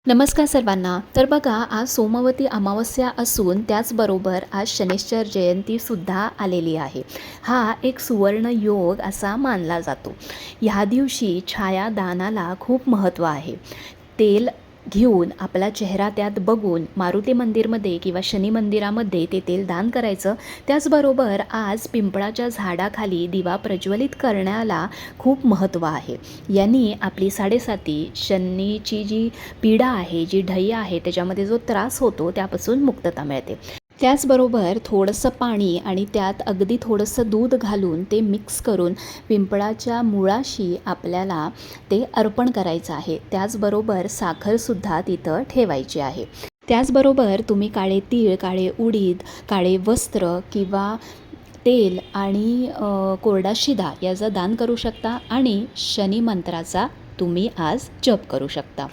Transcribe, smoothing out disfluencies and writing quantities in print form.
नमस्कार सर्वांना. तर बघा, आज सोमवती अमावस्या असून त्याचबरोबर आज शनैश्चर जयंतीसुद्धा आलेली आहे. हा एक सुवर्ण योग असा मानला जातो. ह्या दिवशी छायादानाला खूप महत्त्व आहे. तेल घेऊन आपला चेहरा त्यात बघून मारुती मंदिरमध्ये किंवा शनी मंदिरामध्ये ते तेल दान करायचं. त्याचबरोबर आज पिंपळाच्या झाडाखाली दिवा प्रज्वलित करण्याला खूप महत्त्व आहे. यांनी आपली साडेसाती शनीची जी पीडा आहे, जी ढैया आहे, त्याच्यामध्ये जो त्रास होतो त्यापासून मुक्तता मिळते. त्याचबरोबर थोडंसं पाणी आणि त्यात अगदी थोडंसं दूध घालून ते मिक्स करून पिंपळाच्या मुळाशी आपल्याला ते अर्पण करायचं आहे. त्याचबरोबर साखरसुद्धा तिथं ठेवायची आहे. त्याचबरोबर तुम्ही काळे तीळ, काळे उडीद, काळे वस्त्र किंवा तेल आणि कोरडा शिधा याचं दान करू शकता आणि शनी मंत्राचा तुम्ही आज जप करू शकता.